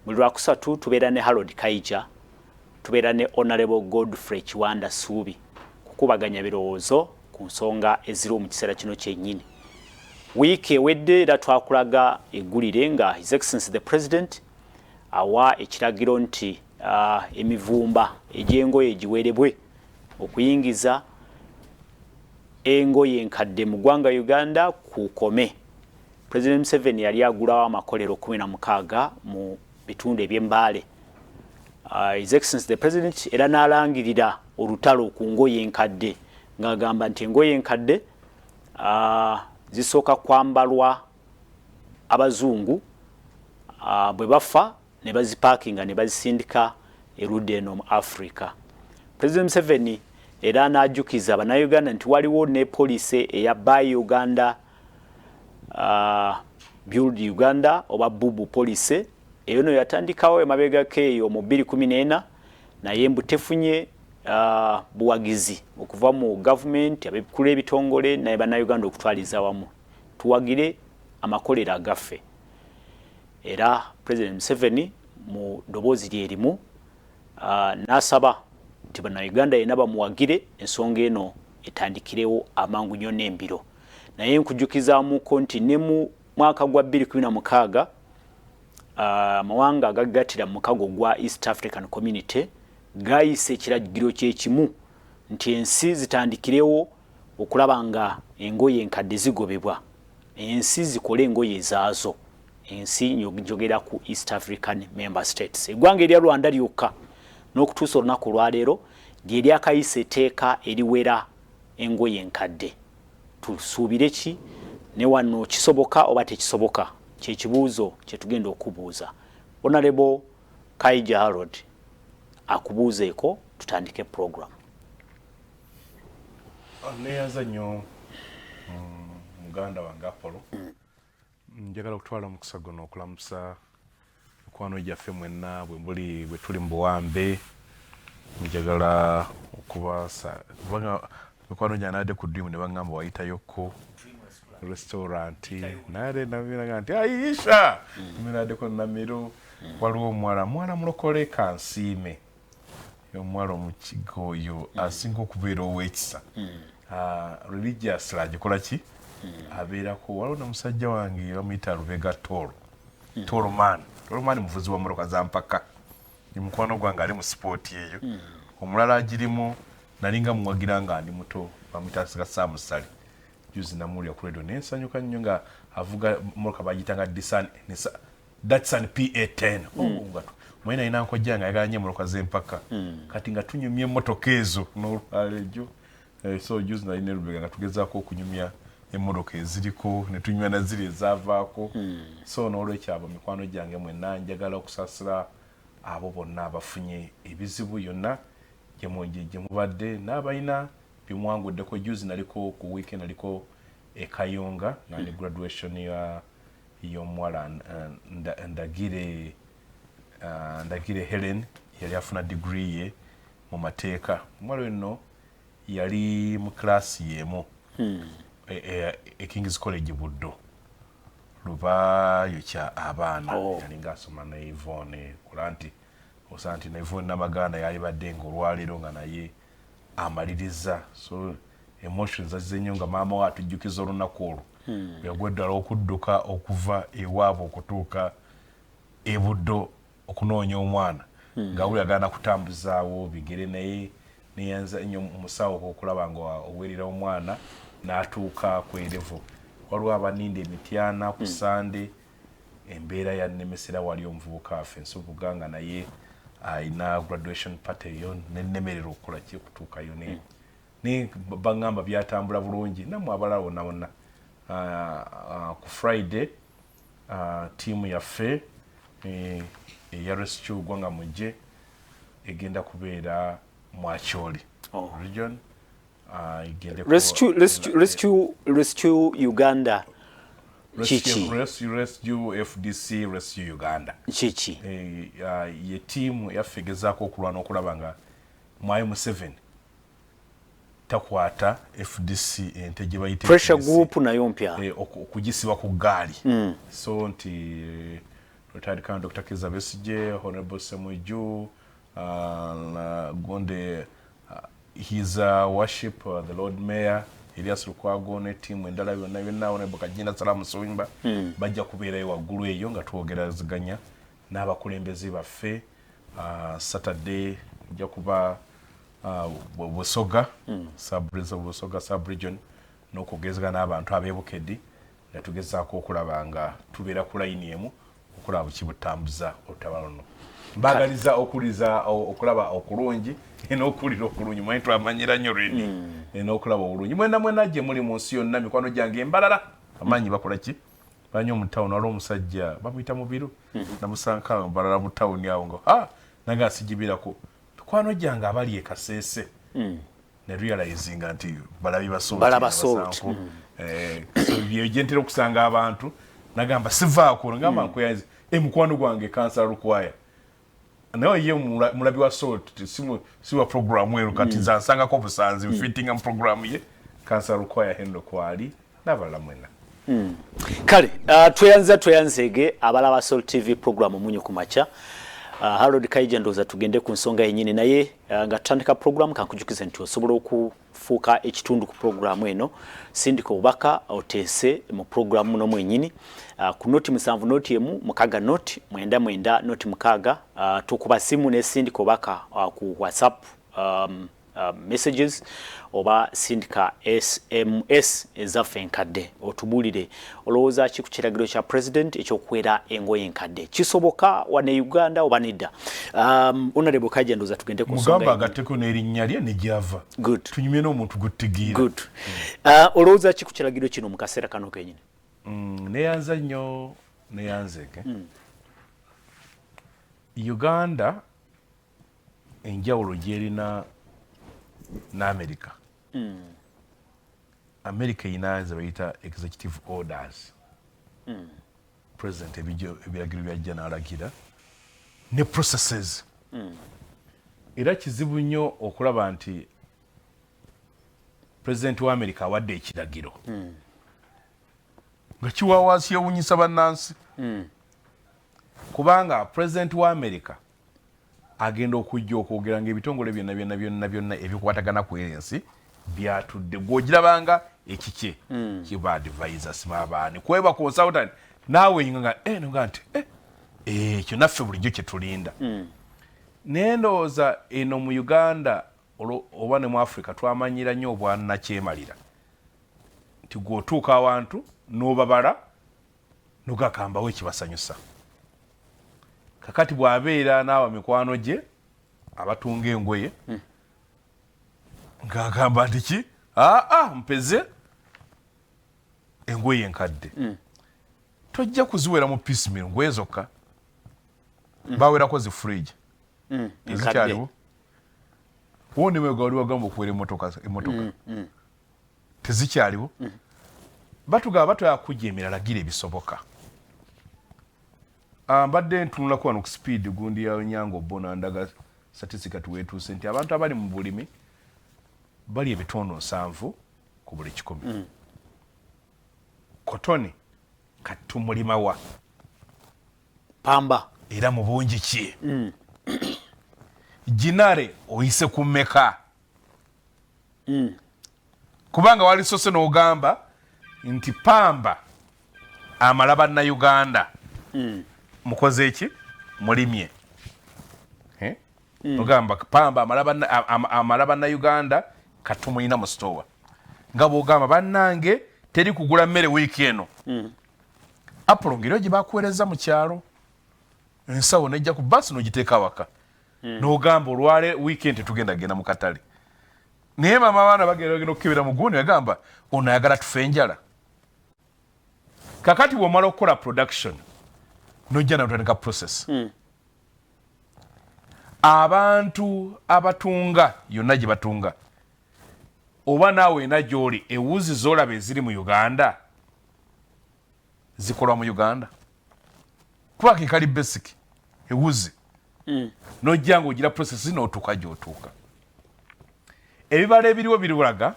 Buli Lwakusatu tubeera ne Harold KAIJA, tubeera ne Honorable Godfrey Kiwanda Suubi kukubaganya birowoozo ku nsonga eziri mu kiseera kino kyennyini. Wiiki ewedde era twakulaga eggulire nga His Excellency the President awa ekiragiro nti emivumba egy'engoye egiweerebwe okuyingiza engoye enkadde mu ggwanga Uganda kukome. President Museveni yali agulawo Amakolero 16 mu bitundu eby'Embale. His Excellency the President era n'alangirira olutalo ku ngoye enkadde ng'agamba nti engoye enkadde zisooka kwambalwa abazungu bwe bafa ne bazipaakinga ne bazisindika erudde eno mu Africa. President Museveni era n'ajjukiza Abannayuganda nti waliwo ne poliisi eya Buy Uganda Build Uganda oba Bubu poliisi eyo no yatandikawo emabegako eyo mu 2014 naye mbu tefunye buwagizi okuva mu government abekulu ebitongole naye Bannayuganda okutwaliza wamu tuwagire amakolero agaffe. Era President Museveni mu ddoboozi lye erimu n'asaba nti Bannayuganda yenna bamuwagire ensonga eno etandikirewo amangu nnyo n'embiro. Naye nkujjukizaamuko nti ne mu mwaka gwa 2016 amawanga agagattira mu mukago gwa East African Community gayise ekiragiro kyekimu nti ensi zitandikirewo okulaba nga engoye enkadde zigobebwa, ensi zikole engoye ezaazo, ensi njogera ku East African Member States. Eggwanga erya Rwanda lyokka n'okutuusa olunaku olwaleero lye lyakayisa etteeka eriwera engoye enkadde. Tusuubire ki ne wano kisoboka oba tekisoboka? Kyekibuuzo kye tugenda okubuuza. Honorable KAIJA Harold akubuuzeeko tutandike program. Neyaza nnyo muganda wange Apollo. Njagala okutwala omukisa guno okulamusa mukwano gyaffe mwenna bwe tuli mu buwambe. Njagala okubasa kubanga mukwano gyanadde ku Dream ne baŋŋamba wayitayokko restaurant naye nabiraga nti Aisha miraddeko Namiro waliwo omwala mulokole Kansiime omwala omukigo oyo asinga okubeera ow'ekisa religious agikola ki abeerako. Waliwo n'omusajja wange bamuyita Lubega Tolman muvuzi wa mmotoka za mpaka ni mukwano gwange ali mu sport eyo. Omulala agirimu nalinga muwagira nga ndi muto bamuyita Samusali juzi namuli okuledo nensanyuka nnyo nga avuga mmotoka bagitanga Datsun PA10 ngatu mwena ina nkojja nga yaganye mmotoka z'empaka kati nga tunyumye emmotoka ezo n'olwalejo. So juzi nali ne Lubega nga tugezaako okunyumya emmotoka eziriko ne tunywa na ziri ezaavaako. So n'olwekyo abo mikwano gyange mwenna njagala okusasira abo bonna abafunye ebizibu yonna gye mubadde n'abalina bimwanguddeko. Juzi naliko ku weekend naliko Kayonga nga ne graduation y'omuwala Ndagire Helen yali afuna degree ye mu mateeka. Omwala nno yali mu class yemu King's College Buddo Lubayo kya abaana yali ngasoma na Yvonne kulanti osanti na Yvonne Namaganda yali badde ng'olwaliro nga naye amaliriza. So emotions azizenyo nga maama we atujjukiza olunaku olwo yagweddala okudduka okuva ewaabwe okutuuka e Buddo okunoonya omwana nga buli agenda kutambuzaawo bigere naye neyanza nnyo musawo okulaba nga owerera omwana n'atuuka ku erevo. Waliwo abaninda Emityana ku Sande embeera yannemesera wali omuvubuka affe Nsubuga nga naye ayina graduation party eyo nennemerera okukola ki okutuukayo ne baŋŋamba byatambula bulungi nammwe abalala wonna wonna. Ku Friday tiimu yaffe eya Rescue Gwanga Mujje egenda kubeera Mwacholi region. Rescue Uganda Chichi Rescue FDC Rescue Uganda Chichi ye tiimu yaffe egezaako okulwana okulaba nga Museveni takwata FDC ente gye bayita pressure group nayo mpya okugisiba ku gaali. So nti retired Colonel Dr. KIZZA BESIGYE, Honorable Semweju, Gonde, his worship, the Lord Mayor, Elias Lukwago ne team endala yonna Honorable Kajina Salamu Soimba bajja kubeerayo waggulu eyo nga twogeraziganya n'abakulembeze baffe. Saturday nja kuba Busoga sub-region n'okugezga n'abantu ab'Ebukedi nga tugezaako okulaba nga tubeera ku layini emu okulaba bukibutambuza olutabalo luno. Mbagaliza okulaba okulungi n'okulira okulungi mwe twamanyira nnyo lwedi n'okulaba obulungi mwena gye muli mu nsi yonna mikwano gyange embalala amanyi bakola ki banyo mu town waliwo omusajja bamuyita Mubiru namusanka mbalala mu town awo nga naga sigibirako mikwano gyange abali Kasese ne realizing nti balabi basooti so byegentera okusanga abantu nagamba sivaako ngamba nkoyazi mukwano gwange kansa lukwaya nawe ye mulabi wa salt siwa program wero kati nzasanga ko busanzi fitting am program ye kansa lukwaya hendo kwali navala mwena kale tweyanzege abalaba Salt TV program munyo kumacha Harold KAIJA ndoza tugende ku nsonga yenyine naye nga tandika program kankujukize nti osobola okufuuka ekitundu ku program eno sindika obaka otese mu program muno mwenyini ku noti 7 noti emu mukaga noti mwenda noti mukaga tukuba simu ne sindika obaka ku WhatsApp messages oba sindika SMS ezaffe enkadde otubulire olowooza ki ku kiragiro kya president ekyokukwera engoye enkadde kisoboka wane Uganda oba nedda? Honorable KAIJA ndoza tugende ku nsonga mugamba agatteko n'erinnya lye ne gyava tunyumye n'omuntu guttigiira olowooza ki ku kiragiro kino mu kaseera kano kenyini? Neyanza nnyo neyanzeke Uganda enjawulo gyerina n'Amerika. America inaza bayita executive orders. President ebiragiro byajja n'alagira ne processes. Era kizibu nnyo okulaba nti President wa America awadde ekiragiro. Nga kiwawaasi yewunyisa bannansi. Kubanga President wa America agenda okujja okwogera ng'ebitongole byonna ebikwatagana ku ensi byatudde gw'ogirabanga ekike kiba advisors mabaani kweba consultant naawe nga nga nti ekyo naffe bulijjo kye tulinda naye ndowooza eno mu Uganda oba ne mu Africa twamanyira nnyo obwannakyemalira nti gw'otuuka awantu n'obabala n'ogakambawo ekibasanyusa. Kakati bwabeera n'awa mikwano gye abatunga engoye ng'agamba nti ki mpeze engoye enkadde tojja kuziwera mu piecemeal ngoye zokka bawerako zi fridge ezikyaliwo wonimega wali wagamba okuwera emotoka tezikyaliwo batugaba batwakujja emirala gira ebisoboka. Mbadde ntunulako wano ku speed gundi ya Nyango Bona ndaga statistika tuwetuuse nti abantu abali mu bulimi bali ebitono 7 ku buli 100. Kotoni katumulima wa pamba era mu bungi ki jinare oyise ku meka kubanga wali sose n'ogamba nti pamba amalaba na Uganda mukoze eki mulimye ogamba pamba amalaba na Uganda katumuyina mu store nga bw'ogamba bannange teri kugula mmere wiiki eno Apollo ngero gye bakuweereza mu kyalo ensawo nejja ku basi n'ogiteeka waka n'ogamba olwale weekend tugenda mu katale naye maama abaana bagenda okukebera mu gundi yagamba ono ayagala tufe enjala. Kakati bw'omala okukola production nojja natandika process abantu abatunga yonna gye batunga oba naawe ena gy'oli ewuzi z'olaba eziri mu Uganda zikolwa mu Uganda kuba kekali basic ewuzi nojja ng'ogira process n'otuuka gy'otuuka. Ebibala ebiriwo birulaga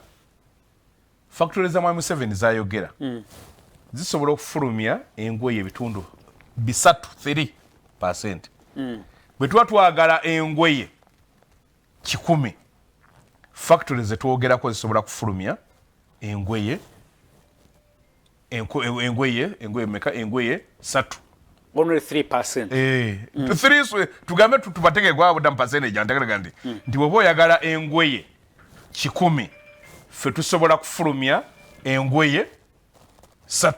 factories za Museveni zayogera zisobola okufulumya engoye ebitundu bisatu 3%. Bwe tuba twagala engoye 100 factories zetwogerako zisobola kufulumya engoye meka engoye 3. Only 3%. 3 tugambe tubateke gwabo dam percentage antegeka ndi bwe boyagala engoye 100 fe tusobola kufulumya engoye 3.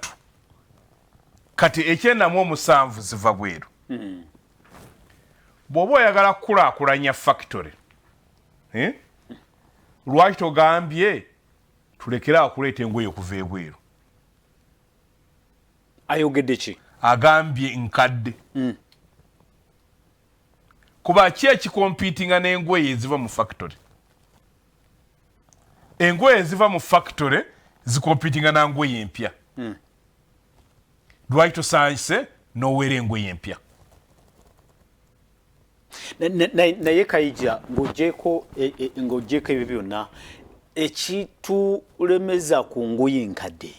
Kati ekyenda mu 7 ziva bweru. Bw'oba oyagala kulaakulanya factory lwaki togambye tulekera okuleeta engoye okuva ebweru? Ayogedde ki? Agambye nkadde. Kuba ki ekikompitinga n'engoye eziva mu factory? Engoye eziva mu factory zikompitinga na ngoye empya. Lwaki tosanse n'oweera engoye empya? Naye KAIJA ng'oggyeko ebyo byonna ekitulemeza ku ngoye enkadde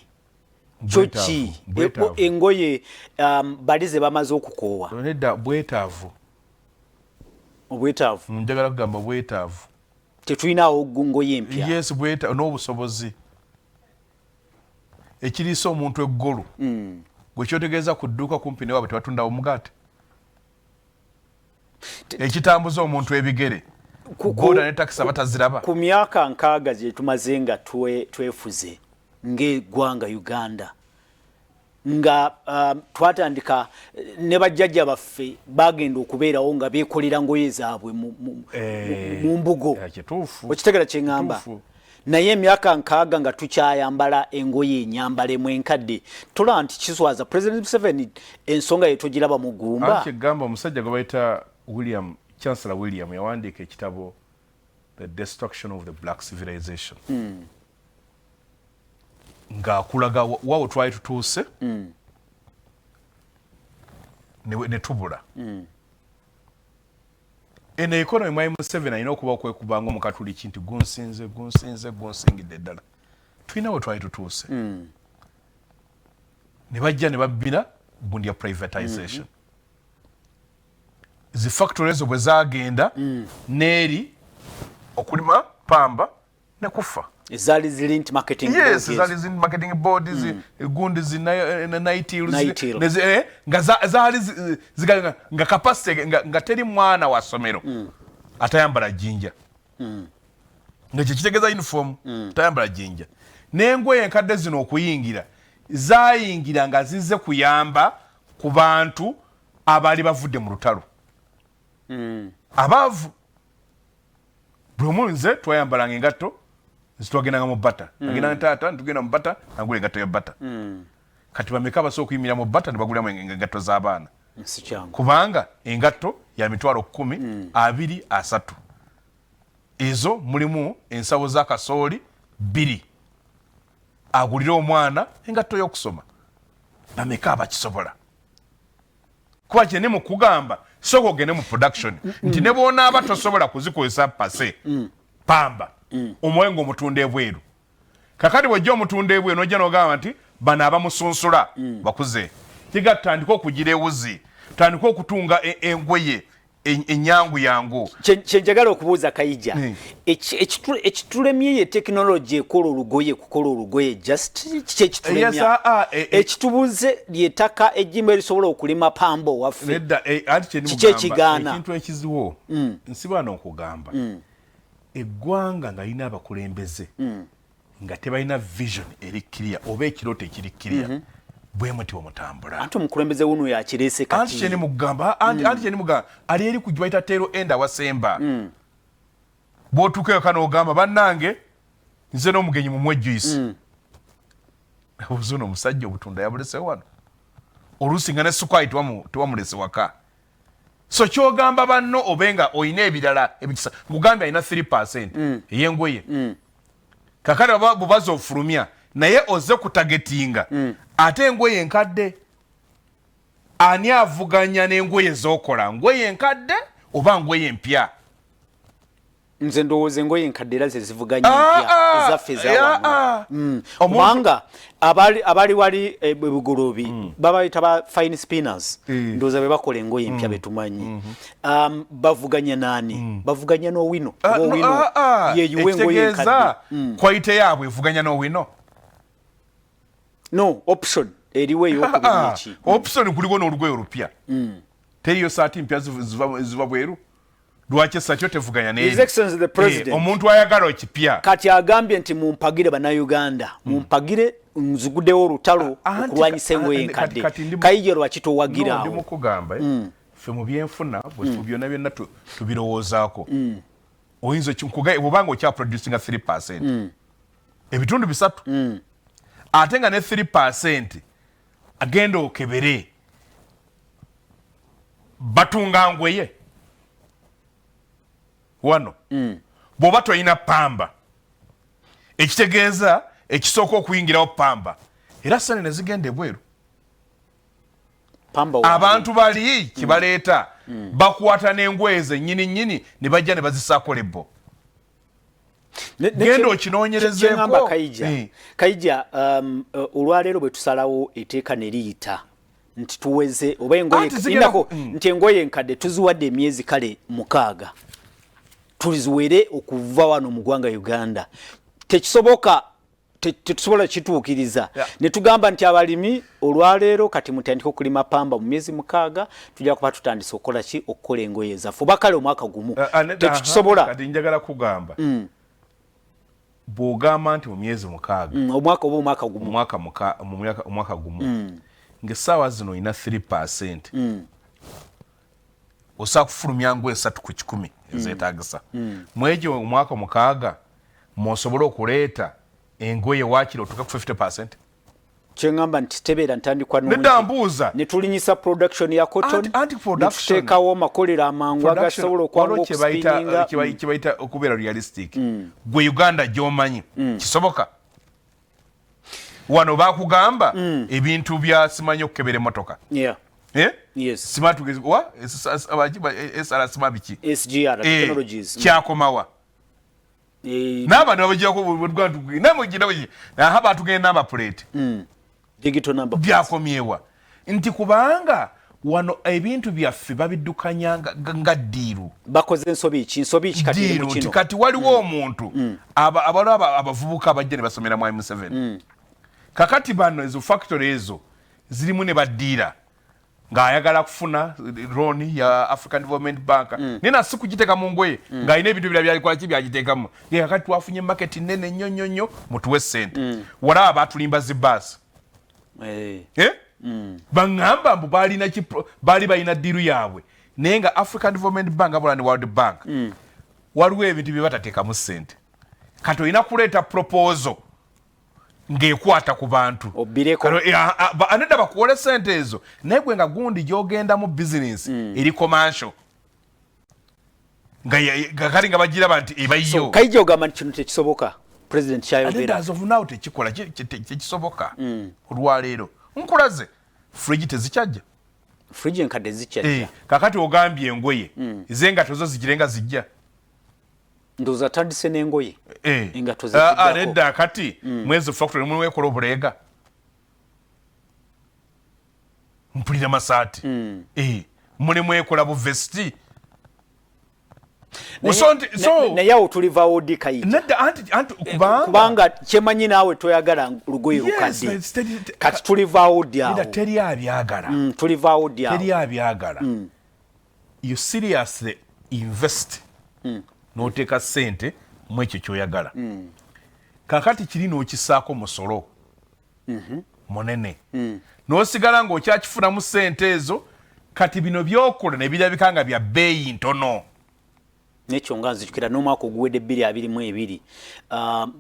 kyo ki? Engoye balize bamaze okukoowa. Nedda bwetaavu. Obwetaavu? Njagala kugamba bwetaavu. Tetulinawo ngoye empya? Yes, n'obusobozi. Ekiriisa omuntu eggolu gwe kyotegeeza ku dduuka kumpi ne waabwe tebatundawo omugaate. Ekitambuza omuntu ebigere boda ne takisi bataziraba. Ku myaka 6 gye tumaze nga twefuze ng'eggwanga Uganda nga twatandika ne bajjajja baffe bagenda okubeerawo nga beekolera ngoye zaabwe mu mbugo. Okitegera kye ŋŋamba? Naye emyaka 6 nga tukyayambala engoye enyambalemu enkadde. Tulaba nti kiswaza President Museveni ensonga ye togiraba mu ggumba. Anti eggamba omusajja gwe bayita Chancellor William yawandiika ekitabo The Destruction of the Black Civilization. Ng'akulaga waawo twali tutuuse ne tubula. Eno economy mwai Museveni alina okuba okwekubanga omukatuliki nti gunsingidde ddala. Tulina we twali tutuuse. Ne bajja ne babbina gundi ya privatization. Zi factories bwe zaagenda n'eri okulima pamba ne kufa. Ezali zilint marketing boards. Yes, ezali zilint marketing boards, gundi nga zaali nga capacity nga teri mwana wa somero atayambala jinja. Nga kitegeeza uniform atayambala jinja. N'engoye enkadde zino okuyingira zaayingira nga zizze kuyamba ku bantu abaali bavudde mu lutalo. Abaavu buli omu nze twayambalanga engatto zitwagendanga mu bata. Nagenda ntaata ntugenda mu bata nagula engatto ya bata. Kati bameka abasobola okuyimira mu bata ne bagulamu engatto z'abaana. Kubanga engatto ya mitwalo 10, 2, 3. Ezo mulimu ensawo za kasooli 2. Agulira omwana engatto y'okusoma. Bameka abakisobola. Kuba kye ne mu kugamba soko ogende mu production nti ne bw'onaaba tosobola kuzikozesa pase pamba omwengo omutunda ebweru. Kakati bw'ojja omutunda ebweru n'ojja n'ogamba nti bano abamusunsula bakuze. Kiga tutandika okugira ewuzi, tutandika okutunga engoye enyangu yangu. Kyenjagala okubuuza KAIJA, ekitulemye ye technology ekola olugoye just kyekitulemya. Ekitubuze ly'ettaka ejjimba erisobola okulima pamba waffe. Kiki ekigaana? Ekintu ekiziwo nsibaana okugamba eggwanga nga lina abakulembeze nga tebalina vision eri clear oba ekirooto ekiri clear bwe muti omutambula. Anti omukulembeze wuno yakireese kati. Anti kyeni mugamba ali eri ku gwaita tero enda wasemba. Bw'otuuka eka n'ogamba bannange nze n'omugenyi mumwe juice. Obuzuno omusajja obutunda yabulese wano. Oluusi nga ne sukwayi tewamulese waka. So kyogamba banno obenga oyina ebirala ebikisa ngugambye alina 3% ey'engoye. Kakati bubaza ofulumya naye oze kutagetinga ate engoye enkadde ani avuganya n'engoye z'okola ngoye enkadde oba ngoye empya. nze ndowooza engoye enkadde ze zivuganya empya ezaffe ez'awantu kubanga abali wali ebugolobi babayita ba fine spinners ndowooza be bakola engoye empya betumanyi bavuganya nani bavuganya n'owino owino yeeyuwa engoye enkadde kwayite yaabwe evuganya n'owino no option eriwo ey'okubiri eki option kuliko n'olugoye olupya teriyo saati mpya ziva bweru Lwaki sakyo tevuganya His Excellency the President. Omuntu ayagala ekipya. Kati agambye nti mumpagire bannayuganda. Mumpagire nzigudewo olutalo okulwanyisa engoye enkadde. KAIJA Lwaki towagira awo. Ndi mukugamba ffe mu byenfuna byonna byonna tubirowoozaako. Oyinza kinkugaye bw'obanga okya producing 3%. Ebitundu bisatu. Ate nga ne 3% agenda okebere batunga ngweye. Wano bw'oba toyina pamba ekitegeeza ekisooka okuyingirawo pamba era sane ne zigenda ebweru abantu bali kibaleeta bakwata n'engoye zennyini ne bajja ne bazisaako lebbo genda okinoonyerezeeko KAIJA olwaleero bwe tusalawo eteeka ne liyita nti tuweze oba engoye nti engoye enkadde tuziwadde emyezi kale 6 tuliziwere okuva wano mu ggwanga Uganda tekisoboka tetusobola kituukiriza ne tugamba nti abalimi olwaleero kati mutandika okulima pamba mu myezi 6 tujja kuba tutandise okukola ki okukola engoye zaffe bakale omwaka gumu tekisobola kati njagala kugamba bw'ogamba nti mu myezi 6 omwaka oba omwaka gumu ng'essaawa zino olina 3% osaa kufulumya ngoye 3 ku 100 ezeetaagisa mwegyo omwaka 6 mwosobola okuleeta engoye waakiri otuuka ku 50%. Kyengamba nti tebeera ntandikwa nedambuuza ne tulinyisa production ya cotton tuteekawo amakolero amangu agasobola okwanga okuspinninga kibayita okubeera realistic gwe Uganda gy'omanyi kisoboka wano bakugamba ebintu bya simanyi okukebera emmotoka yes smart wa esala smart biki SGR technologies kyakomawa n'abantu babajjako bw'Uganda namugina bwe haba tugenda number plate digital number byakomyewa nti kubanga wano ebintu byaffe babiddukanya nga ddiiru bakoze ensobi kati mu kino kati waliwo omuntu abavubuka abajja ne basomera mu Museveni kakati bano ezo factory ezo zirimu ne baddiira ng'ayagala kufuna loan ya African Development Bank nina siku giteka mu ngoye ng'ayina ebintu bira byalikola ki byagiteekamu kakati twafunye market nene nnyo mutuwe ssente wala abatulimba zibaasi baŋŋamba mbu baali balina ddiiru yaabwe naye nga African Development Bank abula ne World Bank waliwo ebintu bye batateekamu ssente kati olina kuleeta proposal ng'ekwata ku bantu anedda bakuwole ssente ezo naye gwe nga gundi gy'ogenda mu business eri commercial kali nga bagiraba nti ebayo KAIJA ogamba nti kino tekisoboka president kyayogera as of now tekikola tekisoboka olwaleero nkulaze fridge tezikyajja fridge enkadde zikyajja kakati ogambye engoye ezengato zo zigirenga zijja ndoza tandise n'engoye engato nedda kati mwezi factory mwe wekola obuleega mpulira masaati mulimu ekola bu vesti naye awo tulivaawo ddi KAIJA kubanga kyemanyi naawe toyagala lugoye lukadde kati tulivaawo ddi awo teri abyagala tulivaawo ddi awo teri abyagala you seriously invest n'oteeka ssente mu ekyo kyoyagala kakati kiri n'okisaako musolo munene n'osigala ng'okyakifunamu ssente ezo kati bino byokola ne birabika nga bya bbeeyi ntono nekyo nga nzijukira n'omwaka oguwedde 2022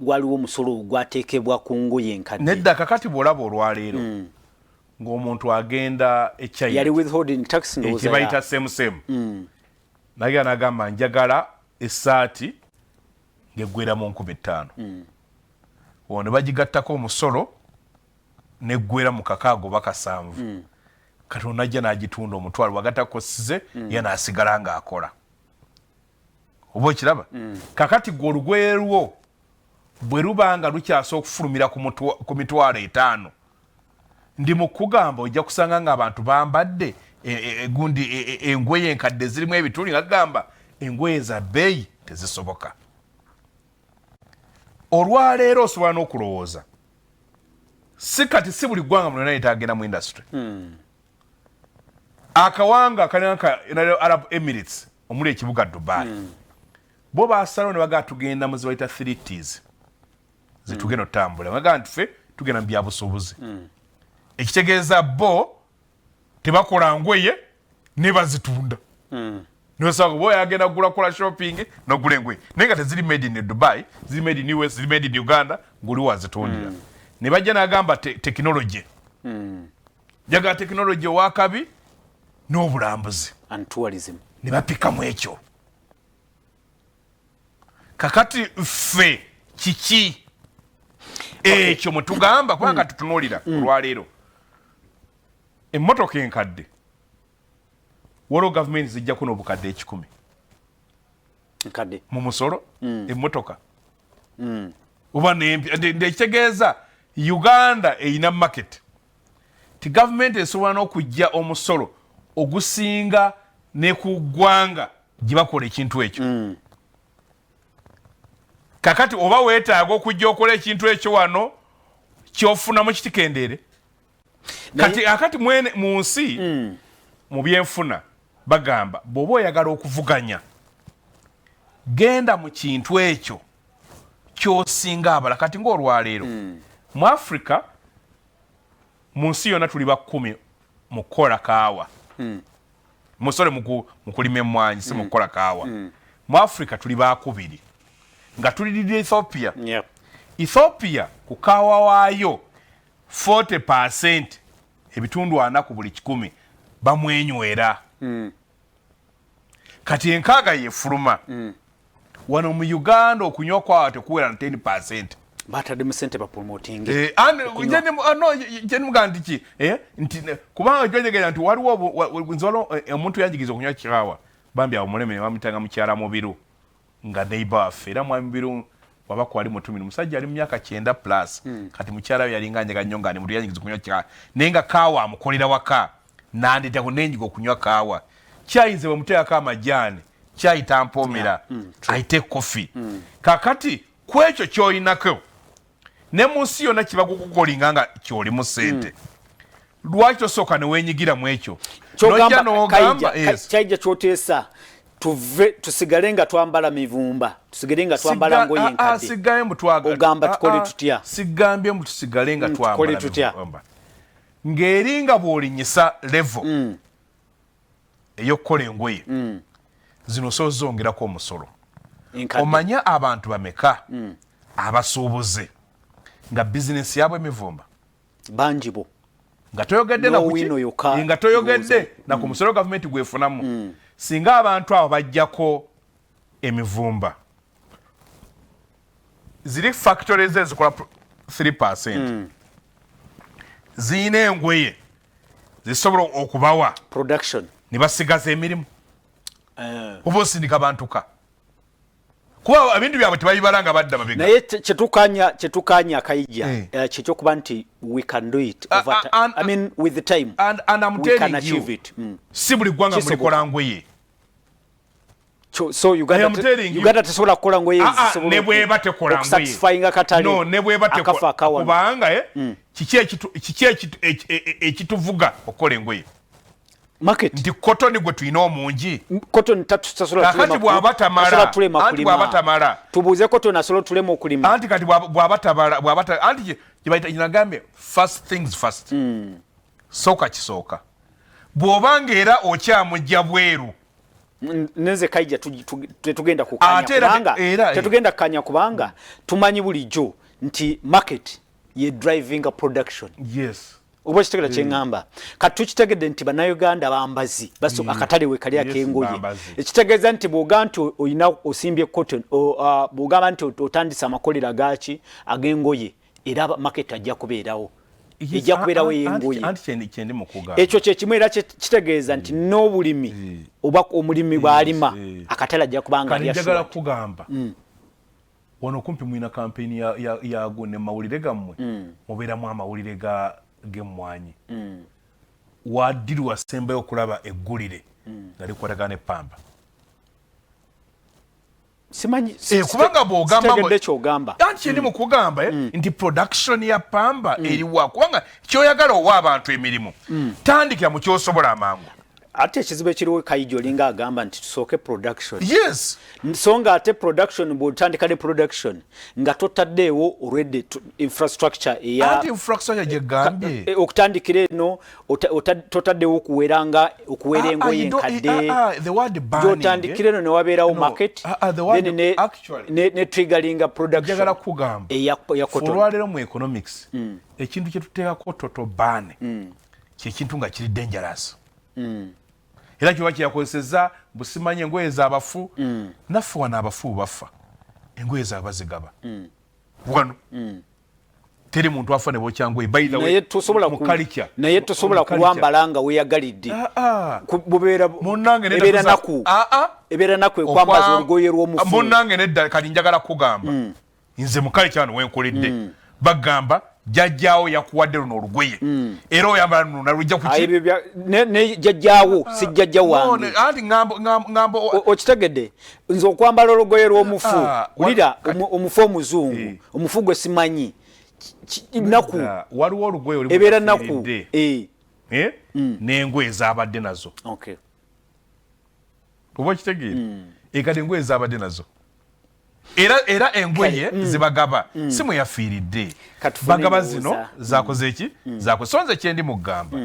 waliwo omusolo gwateekebwa ku ngoye enkadde nedda kakati bw'olaba olwaleero ng'omuntu agenda eChina yali withholding tax ekibayita semusemu naye n'agamba njagala essaati ng'eggwera mu 5,000 ono ne bagigattako omusolo n'eggwera mu 6 oba 7 kati onajja n'agitunda omutwalo wagattako size ye n'asigala ng'akola obo kiraba kakati golugwe lwo bwe rubanga lukyasa okufulumira ku mitwalo 5 ndi mukugamba ojja kusanga nga abantu bambadde gundi engoye enkadde zirimu ebituli nga gamba engoye za bbeeyi tezisoboka. Olwaleero osobola n'okulowooza si kati si buli ggwanga mulina yetagenda mu industry. Akawanga kanaka Arab Emirates omuli ekibuga Dubai bo basalawo ne bagaa tugenda mu zibayita 3Ts zitugenda otambula bagaa ntufe tugenda mu byabusuubuzi ekitegeeza bo tebakola ngoye ne bazitunda nosanga bo yagenda kugula kola shopping nogula engoye naye nga teziri made in Dubai ziri made in US ziri made in Uganda nguli wazitundira ne bajja n'agamba technology jaga technology wakabi n'obulambuzi and tourism ne bapikamu ekyo kakati ffe kiki ekyo mutugamba kubanga tutunuulira olwaleero emmotoka enkadde waliwo gavumenti zijjako n'obukadde 10 nkadde mu musolo emmotoka oba nekitegeeza Uganda eyina market ti gavumenti esobola n'okujja omusolo ogusinga ne ku ggwanga gye bakola ekintu ekyo kakati oba weetaaga okujja okola ekintu ekyo wano kyofunamu kitikendeere kati akati mwene mu nsi mu byenfuna bagamba bw'oba oyagala okuvuganya genda mu kintu ekyo kyosinga abala kati ng'olwaleero mu Africa mu nsi yonna tuli ba 10 mu kukola kaawa musole mu kulima emmwanyi si mu kukola kaawa mu Africa tuli ba 2 nga tulidde Ethiopia Ethiopia ku kaawa waayo 40% ebitundu 4 ku buli 100 bamwenywera kati enkaaga yefuluma wano mu Uganda okunywa kwawa tekuwera 10% batadde mu sente ba promoting jenemuga ndiki kubanga jwejegera nti waliwo omuntu yanjigiza okunywa kikawa bambi awo muleme ne bamutanga mukyala mubiru nga neighbor waffe era mwami mubiru wabako wali mutumini musajja ali mu myaka 9+ kati mukyala we yalinga njega nnyo nga ne mutu yanjigiza okunywa kikawa naye nga kaawa amukolera waka nandetako nenjiga okunywa kaawa kyayinze bwe muteekako amajaani kyayita mpoomera ayite kofi kakati kwekyo kyoyinako ne mu nsi yonna kibakukukolinga nga kyoli mu ssente lwaki tosooka ne weenyigira mu ekyo nojja n'ogamba KAIJA kyoteesa tusigale nga twambala mivumba tusigale nga twambala ngoye enkadde ogamba tukole tutya sigambye mbu tusigale nga twambala mivumba ng'eringa bw'olinyisa level ey'okukola engoye zino soozongerako omusolo omanya abantu bameka abasuubuze nga bizinesi yabwe emivumba bangi bo nga toyogedde nga toyogedde na ku musolo gavumenti gwefunamu singa abantu abo bajjako emivumba ziri factories ezikola 3% ziyina engoye zisobola okubawa production ne basigaza emirimu oba osindika bantuka kuba ebintu byabwe tebabibala nga badda mabega naye kyetukanya KAIJA kyekyokuba nti we can do it over time. I mean with the time and I'm we can telling achieve you it si buli ggwanga mulikola ngoye so Uganda tesobola kukola ngoye ne bweba tekola ngoye satisfying akatale no ne bweba tekola kubanga kiki ekituvuga okukola engoye market nti cotton gwe tulina omungi cotton tatusasola tulema anti bwabatamala tubuuze cotton asobola tulema okulima anti kati bwabatamala anti kibaita kinagambe first things first soka kisooka bw'obanga era okyamujja bweru neze KAIJA tetugenda kukanya kubanga tetugenda kukanya kubanga tumanyi bulijjo nti market ye driving a production yes oba kitegera kyengamba kati tukitegedde nti bannayuganda bambazi baso akatale we kali akengoye ekitegeeza nti bw'ogamba nti oyina osimbye cotton bw'ogamba nti otandisa amakolero agaki ag'engoye era market ajja kubeerawo ejja kubeerawo y'engoye ekyo kye kimu era kitegeeza nti n'obulimi oba omulimi bw'alima akatale ajja kubanga njagala kugamba wano kumpi mwina kampeni yago ne mawulire gammwe mubeeramu amawulire g'emmwanyi wadiri wasembayo okulaba eggulire nga likwatagana epamba simanyi kubanga kyogamba anti kyendi mu kugamba nti production ya pamba eriwa kubanga kyoyagala owa abantu emirimu tandikira mu kyosobola amangu ate ekizibu ekiriwo KAIJA olinga agamba nti tusooke production yes so nga ate production bw'otandika ne production nga totaddeewo already infrastructure anti infrastructure gye gambye okutandikira eno totaddeewo okuwera engoye enkadde gy'otandikira eno ne wabeerawo market ne triggeringa production njagala kugamba eya cotton olwaleero mu economics ekintu kye tuteekako total ban kyekintu nga kiri dangerous era kiba kyakozeseza busimanye engoye z'abafu naffe wano abafu bafa engoye zaabwe bazigaba wano teri muntu afa ne bokyangoye naye tosobola kuwambala nga weeyagalidde ebeera naku ekwambaza olugoye lw'omufu munnange nedda kati njagala kugamba nze mukalica wano wenkoledde bagamba jajjaawo yakuwadde luno olugoye era oyambala luno nalujja kuki ne jajjaawo si jjajja wange anti ngambo okitegedde nze okwambala olugoye lw'omufu wulira omufu omuzungu omufu gwe simanyi naku waliwo olugoye ebeera naku n'engoye zaabadde nazo oba okitegeera ekati engoye zaabadde nazo era engoye zibagaba si mwe yafiiridde bagaba zino zakoze eki sonze kyendi mugamba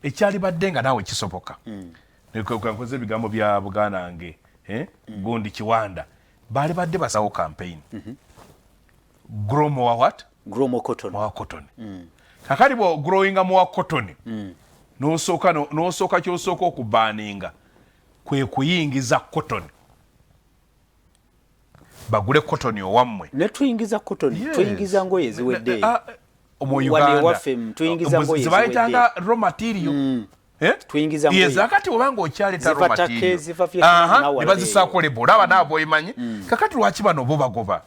ekyali badde nga naawe kisoboka nkoze ebigambo bya buganange gundi kiwanda baali badde basawo campaign grow more what grow more cotton kakati bwo growing more cotton n'osooka kyosooka okubaninga kwe kuyingiza cotton bagule cotton owammwe ne tuyingiza cotton tuyingiza ngoye ziwedde mu Uganda tuyingiza ngoye zibayitanga raw material tuyingiza ngoye kakati obanga okyaleta raw material ne bazisaako lebo olaba naabo oyimanyi kakati lwaki bano bo bagoba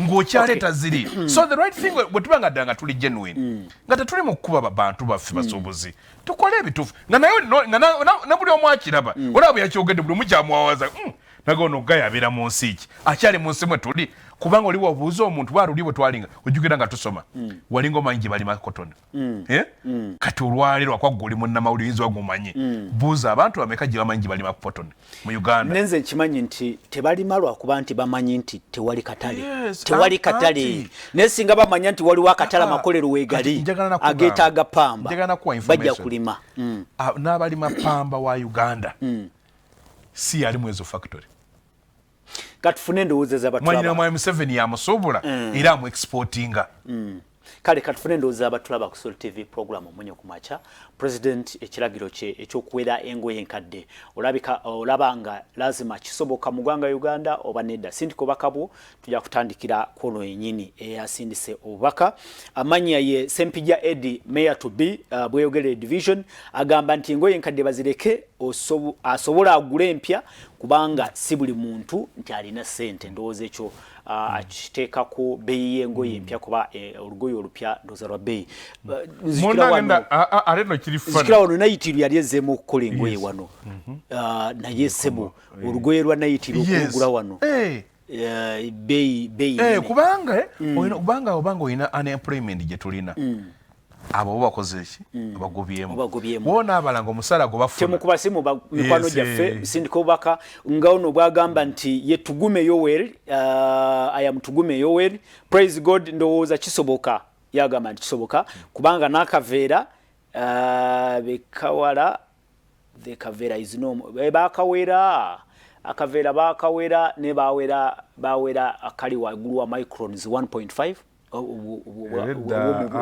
ng'okyaleeta ziri so the right thing bwe tuba nga ddala nga tuli genuine nga tetuli mu kkuba bantu baffe basuubuzi tukole ebituufu nga naye na buli omu akiraba olaba bwe yakyogedde buli omu kyamuwawaza nagono gaya abeera mu nsi ki akyali mu nsi mwe tuli kubanga oli wabuuza omuntu bwaluli bwe twalinga ojjukira nga tusoma walinga omanyi gye balima cotton kati olwaleero akwaggwa oli munnamawulire oyinza wagumanyi buuza abantu bameka gye bamanyi gye balima cotton mu Uganda nenze nkimanyi nti tebalima lwakuba nti bamanyi nti tewali katale naye singa bamanya nti waliwo akatale Amakolero weegali ageetaaga pamba bajja kulima n'abalima pamba wa Uganda si yali mwezo factory katufune ndowooza z'abatulaba mwanya Museveni yamusuubula era amu exportinga kale katufune ndowooza z'abatulaba ku Soul TV program omunyo ku makya president ekiragiro kye ekyokuwera engoye enkadde olaba nga lazima kisoboka mu ggwanga Uganda oba nedda sindika obubaka tujja kutandikira kono yennyini eyasindise obubaka amannya ye Sempija Eddie Mayor to be Bweyogere division agamba nti engoye enkadde bazireke asobola agule empya kubanga si buli muntu nti alina ssente ndowooza ekyo akiteekako beeyi y'engoye empya kuba olugoye olupya ndowooza lwa beeyi nzikira wano nayitiru yali ezzeemu okukola engoye wano naye sebo olugoye lwa nayitiru okugula wano beeyi kubanga olina unemployment gye tulina abo bo bakoze ki bagobyemu bona abalanga omusala go bafuna temukuba simu mikwano gyaffe sindika obubaka nga ono bwagamba nti ye Tugume Yoweri Tugume Yoweri praise God ndowooza kisoboka yagamba nti kisoboka kubanga n'akaveera bekaveera izino bakawera akaveera bakawera ne bawera akali waggulu wa microns 1.5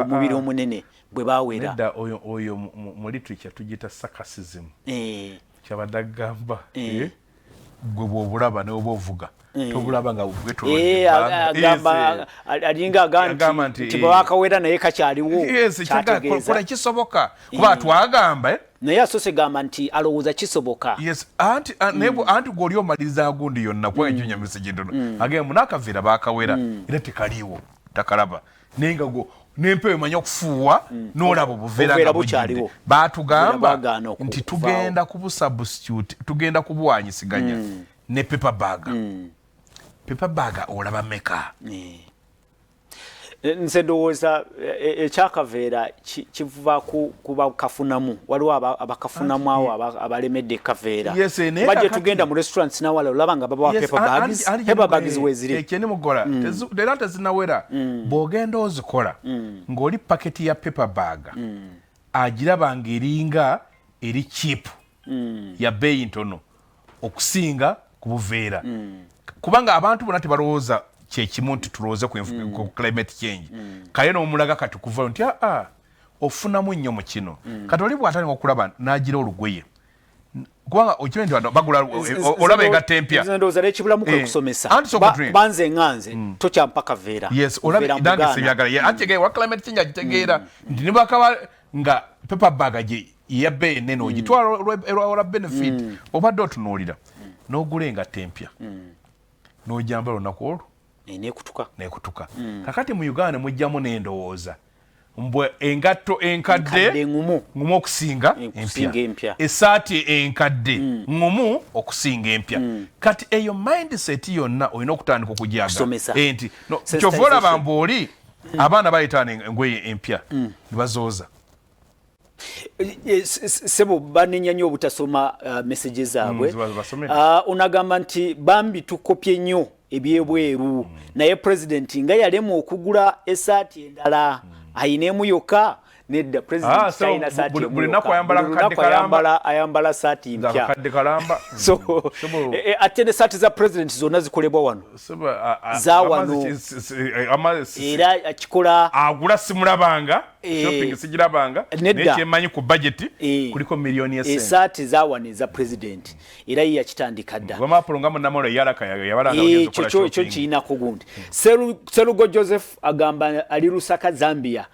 omubiri omunene bwe bawera nedda oyo mu literature tugita sarcasm kyabadde agamba gwe bw'obulaba n'obuvuga tobulaba nga bwetolo agamba alinga agamba nti bwakawera naye kakyaliwo kola kisoboka kuba twagamba naye asose gamba nti alowooza kisoboka anti gw'oli omaliriza agundi yonna kuba ekyo nyamisege ntono agamba munakaveera baakawera era tekaliiwo takalaba naye nga n'empewo emanya okufuuwa n'olaba obuveera nga bujjudde baatugamba nti tugenda kubusubstitute tugenda kubuwanyisiganya ne paper bag olaba meka nze ndowooza ekyakaveera kiva kuba kafunamu waliwo abakafunamu awo abalemedde kaveera bajje tugenda mu restaurants nawala olaba nga babawa paper bags weziri ekyeni mugola era tezinawera bw'ogenda ozikola ng'oli paketi ya paper bag agiraba ng'eringa eri cheap ya bbeeyi ntono okusinga ku buveera kubanga abantu bonna tebalowooza kyekimu nti tulowooze ku climate change kale n'omulaga kati kuvayo nti ofunamu nnyo mu kino kati oli bw'atandika okulaba n'agira olugoye kubanga okimanyi nti bagula olaba engatta empya ndowooza n'ekibulamu kwe kusomesa banze enganze tokyampa kaveera olaba sebyagala anti wa climate change agitegeera nti ne bakaba nga paper bag yabbe enene ogitwala olwa benefit obadde otunuulira n'ogula engatta empya n'ojambala olunaku olwo nekutuka kakati mu Uganda mujjamu n'endowooza mbwe engatto enkadde ngumu okusinga empya esaati enkadde ngumu okusinga empya kati eyo mindset yonna olina okutandika okugyaga nti kyova olaba mbw'oli abaana bayitaana engoye empya nibazooza sebo banenya nnyo obutasoma message zaabwe onagamba nti bambi tukopye nnyo ebyebweru naye president nga yalemu okugula esaati endala ayinemu yokka nedda president china saati buli naku ayambala saati mpya so ate ne saati za president zonna zikolebwa wano za wano era akikola agula simulabanga shopping sigirabanga nekyemanyi ku budget kuliko miliyoni ya saati za wano za president era ye yakitandika dda bamapulungamu namolo yalaka yabalanga ogenza kola shopping ekyo kiina ko gundi Serugo Joseph agamba ali Lusaka Zambia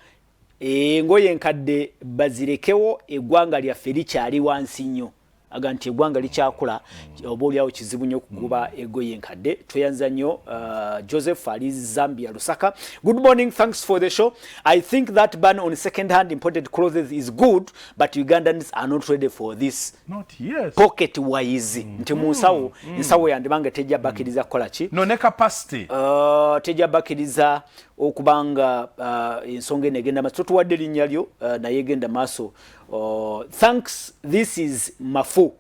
engoye enkadde bazirekewo eggwanga lyaffe likyali wansi nnyo aga nti eggwanga likyakula oba oliawo kizibu nnyo okuguba engoye enkadde tweyanza nnyo Joseph ali Zambia Lusaka. Good morning, thanks for the show. I think that ban on second-hand imported clothes is good, but Ugandans are not ready for this. Not yet. Pocket wise nti mu nsawo yandibanga tejja bakiriza kola ki no ne capacity tejja bakiriza okubanga ensonga enegenda maso tuwadde linnya lyo naye genda maso. Thanks, this is Mafu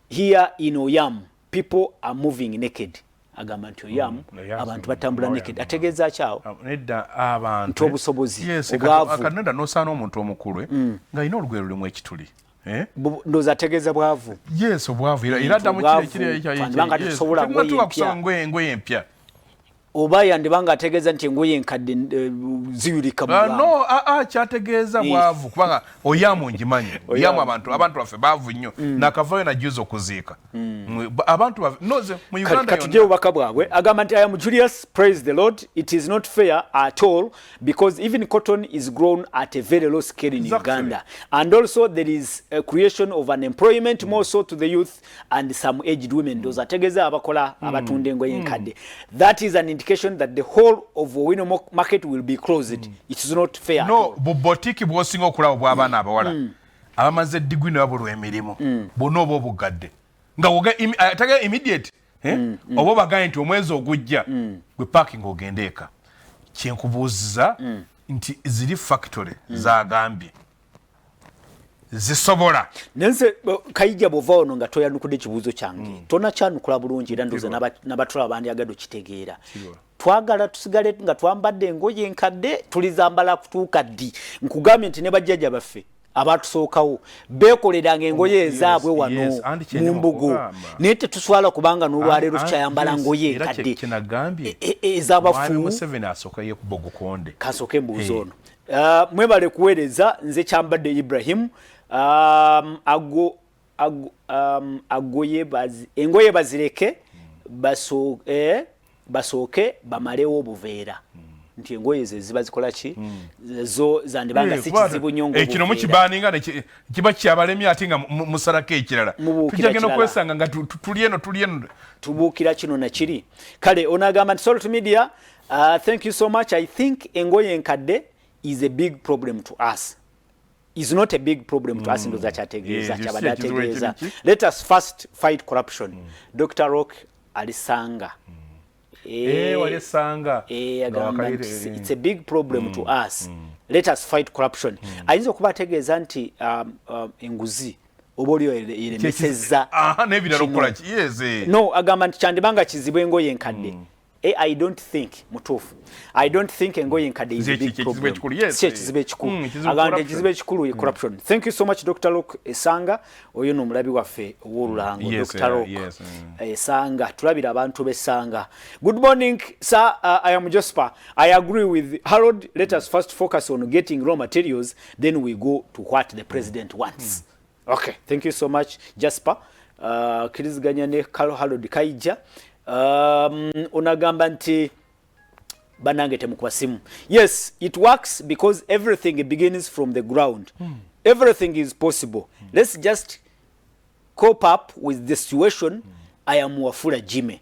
here in Oyam. People are moving naked. Agamba nti Oyam abantu batambula naked. Ategeeza kyawo nedda abantu obusobozi obwavu akanenda nosaana omuntu omukulu nga ina olugero lulimu ekituli ndoza ategeeza bwavu yes obwavu era ddamu kiri banga tusobola ngoye empya oba yandibanga ategeeza nti engoye enkadde ziyulika no kyategeeza bwavu kubanga Oyamu ngimanyi Oyamu abantu baffe baavu nnyo nakavayo najuza okuziika abantu baffe noze mu Uganda katuje obubaka bwabwe agamba nti I am Julius, praise the Lord. It is not fair at all because even cotton is grown at a very low scale in Uganda, and also there is a creation of unemployment more so to the youth and some aged women. Those ategeeza abakola abatunda engoye enkadde. That is an indication that the whole of Owino market will be closed. It is not fair. No, botiki bwosinga okulaba bw'abaana abawala abamaze digwi ne babulwa emirimu bonna oba obugadde nga atega immediate oba bagaye nti omwezi ogujja gwe parking ogende eka kyenkubuuziza nti ziri factory zagambye zisobola nenze kayija bova ono nga toyanukudde ekibuuzo kyange tona kyanukula bulungi era ndoza n'abatula bandi agado kitegeera twagala tusigale nga twambadde engoye enkadde tulizambala kutuuka ddi nkugambye nti ne bajjajja baffe abatusookawo beekoleranga engoye ezaabwe wano mu mbugo naye tetuswala kubanga n'olwaleero tukyayambala ngoye enkadde ez'abafu Museveni asooka yekuba ogukonde kasooka embuuzo ono mwebale kuweereza nze kyambadde Ibrahim ago engoye bazireke basooke bamalewo obuveera nti engoye ze ziba zikola ki zo zandibanga si kizibu nyongo kino mukibaninga kiba kyabalemi ate nga musarako ekirala tujagenda okwesanga nga tulieno tubuukira kino nakiri kale onagamba nti Salt Media thank you so much. I think engoye enkadde is a big problem to us. Is not a big problem to us in those chategeza. Let us first fight corruption. Dr. Rock alisanga. It's a big problem to us. Let us fight corruption. Ayinza okubategeeza nti enguzi obolio elemeseza. No, agamba nti kyandibanga kizibu engoye enkadde. I don't think mutufu. I don't think engoye enkadde is a big problem. Kizibe kikulu. Agamba kizibe kikulu corruption. Thank you so much Dr. Rock Esanga. Oyo no mulabi waffe ow'olulango Dr. Rock Esanga. Tulabira abantu besanga. Good morning sir. I am Josper. I agree with Harold. Let us first focus on getting raw materials, then we go to what the president wants. Okay, thank you so much Jasper. KIZZA ne Harold KAIJA. Unagamba nti banange temukuba simu. Yes, it works because everything begins from the ground. Everything is possible. Let's just cope up with the situation. I am Wafula Jimmy.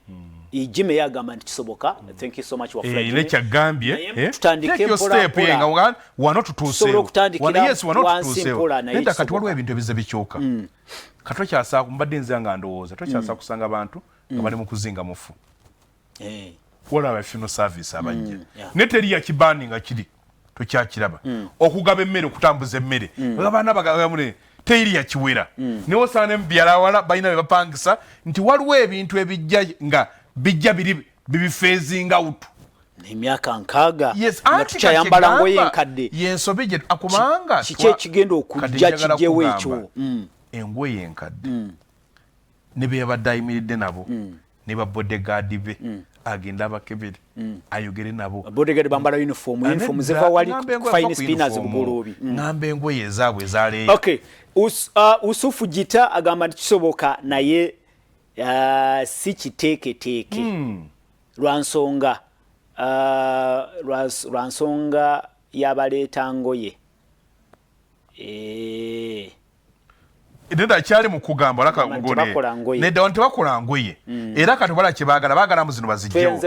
Jimmy yagamba nti kisoboka. Thank you so much Wafula Jimmy. Ile Gambia. Tutandike mpora mpora. Wano tutuseewo. Yes, wano tutuseewo. Nenda kati waliwo ebintu ebize bikyuka. Kati kyasa kumbadde nze nga ndowooza. Tokyasa kusanga abantu nga bali mu kuzinga mufu. Wala abafuneral service abajja. Neteri ya kibani nga kiri tokyakiraba. Okugaba emmere okutambuza emmere. Abaana bagamule teri ya kiwera. Niwo saane mbyala wala bayina be bapangisa nti waliwo ebintu ebijja nga bijja bibifeezing out. Emyaka nkaaga nga tukyayambala ngoye enkadde. Yensobije akubanga kiki ekigenda okujja kijjewo ekyo. Engoye enkadde. Ne be yabadayimiridde nabo. Ne ba bodyguard be agenda abakebere ayogere nabo bodyguard bambala uniform zeva wali fine spinners bugolobi ngambe engoye ezaabwe ezaleyo. Okay, Usufu Jita agamba kisoboka naye si kiteeketeeke lwansonga yabaleeta ngoye Nenda kyali mu kugamba laka ngone. Nenda wantu bakola ngoye. Era kati bala kyebagala muzino bazijjewo.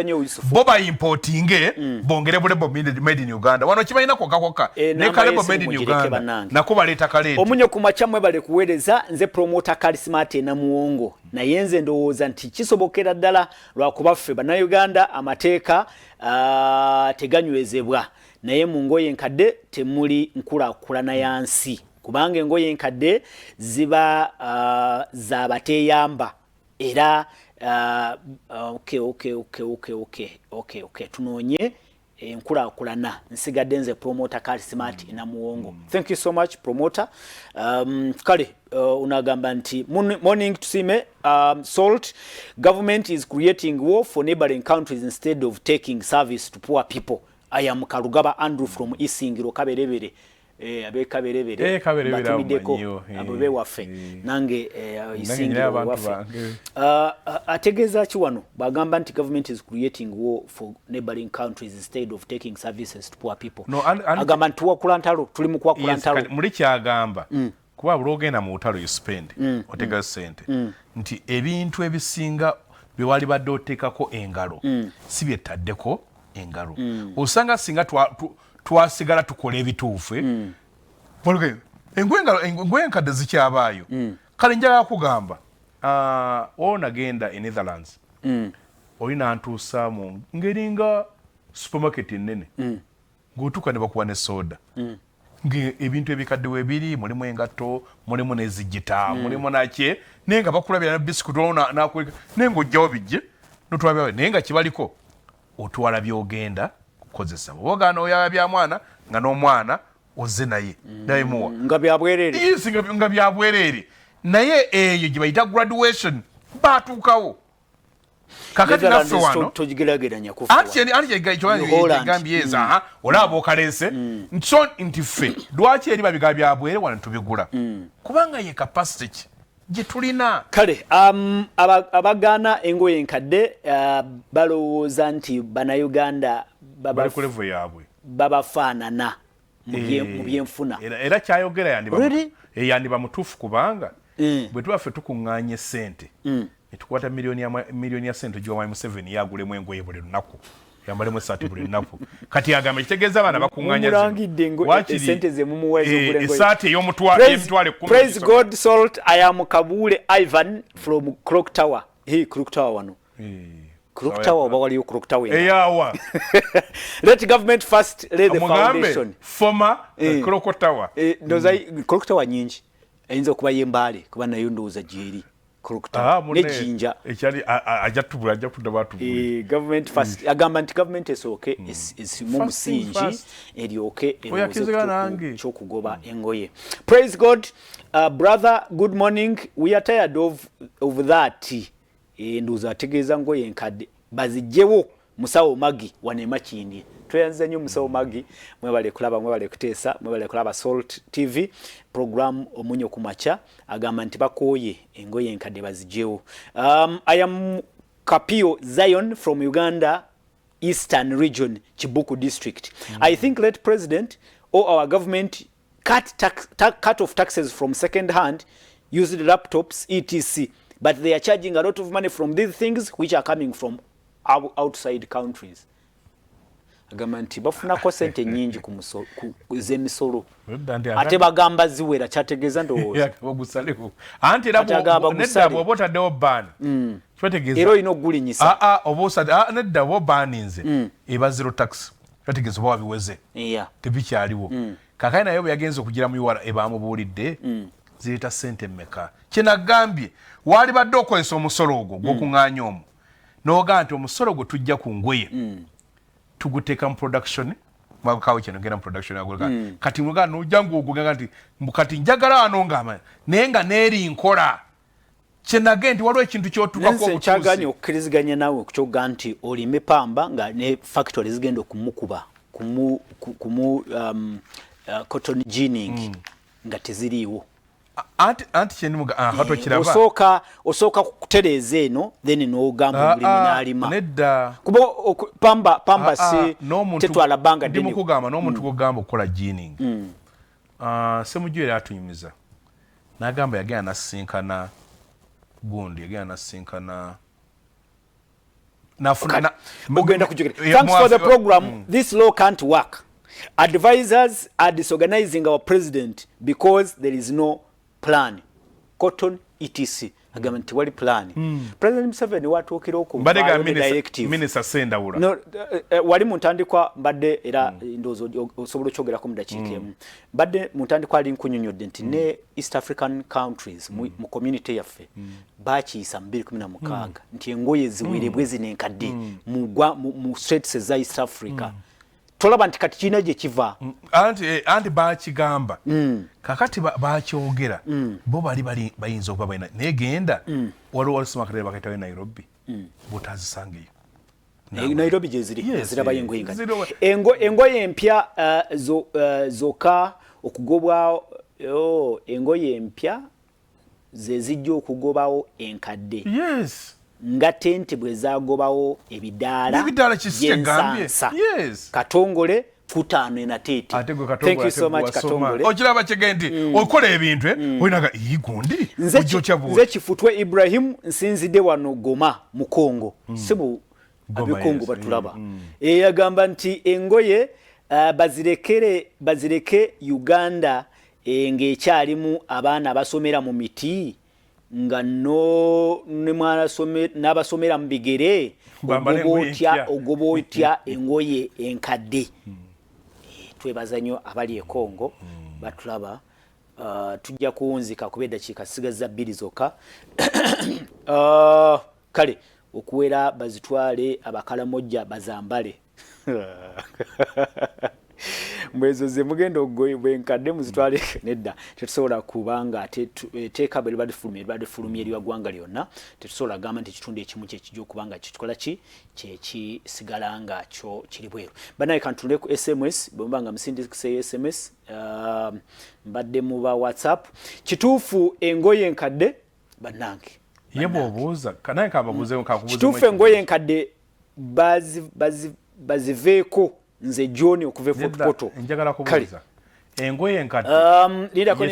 Bo ba importinge bongere bulebo made in Uganda. Wano kibalina koka. Ne kalebo made in Uganda. Nako baleta kalete. Omunyo kumachamwe bale kuweereza nze promoter Charismat na muwongo. Na yenze ndowooza nti kisobokera ddala lwakuba ffe bannayuganda amateeka teganywezebwa. Naye mu ngoye enkadde temuli nkulakulana yansi. Kubanga engoye enkadde ziba zabateeyamba era okay tunoonye enkulaakulana nsigadde nze promoter Charismat na muwongo. Thank you so much promoter. Kale unagamba nti morning tusime Salt government is creating war for neighboring countries instead of taking service to poor people. I am Karugaba Andrew from Isingiro Kaberebere. Abekaberebere batumideko ababe waffe nange Isingiro waffe ategeza ki wano bagamba nti government is creating war for neighboring countries instead of taking services to poor people. Agamba nti wakulantalo tuli mu kwakulantalo muri kyagamba kuba bulogenda mu utalo you spend otega sente nti ebintu ebisinga biwali badde otekako engalo si byetaddeko engalo osanga singa twasigala tukola ebituufu engwe enkadde zikyabaayo kale njagala kugamba onagenda e Netherlands olina ntuusa mu ngeri nga supermarket ennene ng'otuuka ne bakuwa ne soda ebintu ebikaddewo ebiri mulimu engatto mulimu n'ezigita mulimu nakye naye nga bakulabira na bisikuti nakuleka naye ng'ojjawo bijje notwabyawe naye nga kibaliko otwala byogenda kukozesa bwogaana oyaba bya mwana nga n'omwana ozze naye naye muwa nga byabwerere nga byabwerere naye eyo gye bayita graduation baatuukawo kakati naffe wano togigerageranya kufa gambye olaba okalese nti ffe lwaki eri babigaba byabwere wano tubigula kubanga ye capacity gye tulina. Kale abagana engoye enkadde balowooza nti bannayuganda bali ku level yaabwe babafaanana mu byenfuna era kyayogera yandiba mutuufu kubanga bwe tuba ffe tukuŋŋaanya ssente ne tukwata miliyoni ya ssente gy'owayi Museveni yagulemu engoye buli lunaku yambalemu essaati buli lunaku kati agamba kitegeeza abaana bakuŋŋaanya essaati ey'emitwalo 10. Praise God Salt, I am Kabule Ivan from Clock Tower. Clock Tower wano Clock Tower oba waliyo Clock Tower eyawa let government first lay the foundation former Clock Tower ndoza Clock Tower nyingi ayinza okuba yembaale kuba nayo ndowooza gyeri Clock Tower nejinja ekyali ajja tudda batubula government first agamba nti government esooke esimu musingi eryoke ekyokugoba engoye. Praise God. Brother, good morning. We are tired of that. Nduza ategeeza ngoye enkadde bazigyewo musawo magi wanema kindi twayanze nnyo musawo magi mwebale kulaba mwebale kuteesa mwebale kulaba Salt TV program omunyo kumacha agamba nti bakooye engoye enkadde bazigyewo. I am Kapio Zion from Uganda Eastern Region Chibuku District. I think let President or our government cut off taxes from second hand used laptops etc. But they are charging a lot of money from these things which are coming from outside countries. Agamanti bafunako sente nyingi ku zemisolo. Ate bagamba ziwera kyategeeza ndowooza. Ogusaleho. Anti rabo nedda bw'otaddewo ban. Kyategeeza. Era olina okugulinyisa. Nedda bwo baninze. Eba zero tax. Kyategeeza bwa biweze. Tebikyaliwo. Kakali nayo bwe yagenze okugira mu yuwala ebamubuulidde. Zireta sente mmeka. Kinagambye wali badde okozesa omusolo ogwo gw'okuŋŋaanya omwo n'ogaa nti omusolo gwe tujja ku ngoye tuguteeka mu production mwakawo kino ngenda mu production yaguleka kati mwaga n'ojja ng'oguganga nti kati njagala wano ng'amanyi naye nga n'eri nkola kyenage nti waliwo ekintu ky'otuukako obutuuzi. Nense kyagaanye okukkiriziganya naawe kukyoga nti olime pamba nga ne factory zigenda okumukuba cotton ginning nga teziriiwo. Anti kyendimuga hato kiraba osooka kutereeza eno then n'ogamba omulimi n'alima nedda kuba pamba si tetwala bbanga ddene ndimukugamba n'omuntu gw'ogamba okukola ginning Semujju era atunyumiza n'agamba yagenda nasinkana gundi yagenda nasinkana ogenda kujukira. Thanks for the program. This law can't work. Advisors are disorganizing our president because there is no plan. Cotton etc. Agamba nti wali plan. President Museveni watuukira okuva directive. Minister Sendawula. No, wali muntandikwa mbadde era ndozo osobola okyogerako mu dakiika emu. Mbadde muntandikwa ali nkunyonyodde nti ne East African countries mu community yaffe bakiisa 2016 nti engoye ziwerebwe zinenkadde mu states za East Africa. Tolaba nti kati kina gye kiva anti bakigamba kakati bakyogera bo bali bayinza okuba balina naye genda waliwo walisoma bakaitawo Nairobi botazisangeyo Nairobi gye ziri ziraba engoye engoye empya zoka okugobwa engoye empya ze zijja okugobawo enkadde nga tente bwe zagobawo ebidaala kisigambye Katongole kutaano na tete. Thank you so much Katongole. Okiraba kyegendi okola ebintu olinaga gundi nze kifutwe Ibrahim nsinzidde wano Goma mu Kongo sibu abikongo batulaba yagamba nti engoye bazireke Uganda ng'ekyalimu abaana basomera mu miti nga n'abasomera mu bigere ogoba otya engoye enkadde. Twebaza nnyo abali e Kongo batulaba tujja kuwunzika kuba eddakiika zisigaza 2 zokka kale okuwera bazitwale abakalamojja bazambale mwezo ze mugenda ogoyibwa enkadde muzitwale nedda tetusobola kubanga teeka bali fulumye eri wagwanga lyonna tetusobola gamba nti ekitundu ekimu kyekijja okubanga kikola kisigala nga kyo kiri bweru. Banaye kantunule ku SMS bwembanga musindikise SMS mbadde mu ba WhatsApp kituufu engoye enkadde bannange yebo obuuza kanaye kababuze nkakubuze kituufu Engoye enkadde baziveeko nze John okuva Fotopoto njagala kubuuza Engoye enkadde nidako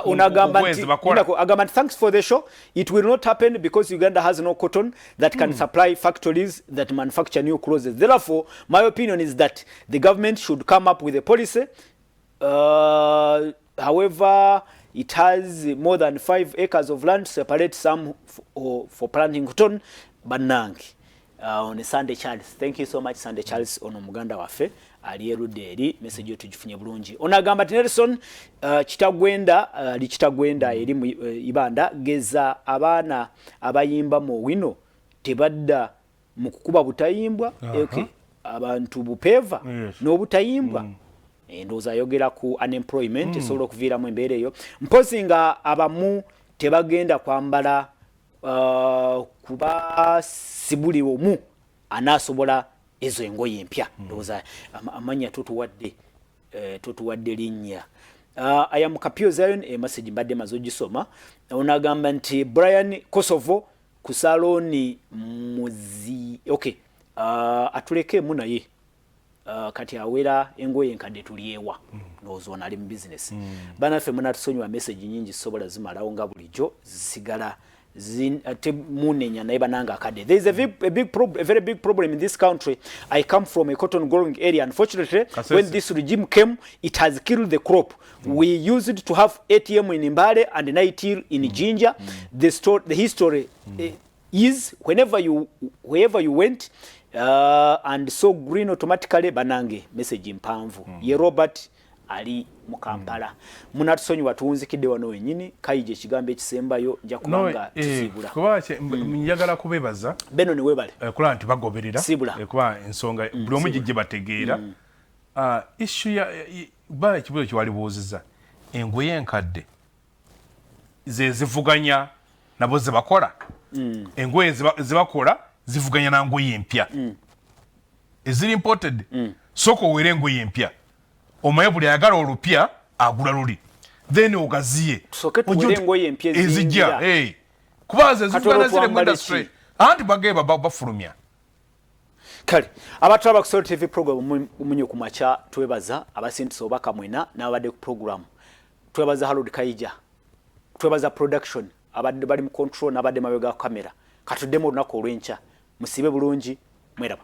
unagamba nti thanks for the show. It will not happen because Uganda has no cotton that can supply factories that manufacture new clothes. Therefore, my opinion is that the government should come up with a policy. However, it has more than 5 acres of land, separate some for planting cotton. Banangi. On Sunday Charles. Thank you so much, Sunday Charles. On Muganda wafe. Alierudde eri message tujifunye bulungi. Onagamba Nelson kitagwenda eri mu ibanda geza abaana abayimba mu wino tebadda mu kukuba butayimbwa okay abantu bupeva n'obutayimbwa ndoza yogera ku unemployment esobola okuviiramu embeera eyo mpozi nga abamu tebagenda kwambala kuba sibuli omu anasobola ezo engoye empya ndoza amanya tutuwadde linnya aya mukapio Zion message mbadde mazogisoma onagamba nti Brian Kosovo ku saloni muzi okay atuleke mu naye kati awera engoye enkadde tuliewa ndozo nali mu business banafe munatusonyiwa message nyingi sobola zimalawo nga bulijjo zisigala munenya naye bananga akade. There is a very big problem in this country. I come from a cotton growing area. Unfortunately, when this regime came, it has killed the crop. We used to have ATM in Mbale and Naitiri in Jinja. The history is wherever you went and saw green automatically banange message mpanvu. Ye Robert ali mu Kampala munatusonyi watuunzikidde wano wenyini KAIJA ekigambo ekisembayo nja kubanga tusibula kuba njagala kubebaza beno ni webale kula nti bagoberera kuba ensonga buli omu gijje bategeera issue ya ba ekibuzo kiwali buuziza engoye enkadde zivuganya nabo zibakola engoye zibakola zivuganya na ngoye empya eziri imported soko were engoye empya omaye buli ayagala olupya agula luli then ogaziye engoye empya ezijja kubaza zivugana zile mu industry anti bageba bafulumya kale abataba ku Soul TV program umunyo kumacha twebaza abasintso bakamwena n'abadde ku program twebaza Harold KAIJA twebaza production abadde bali mu control n'abadde mabega kamera katudemo lunako olwencha musibe bulungi mweraba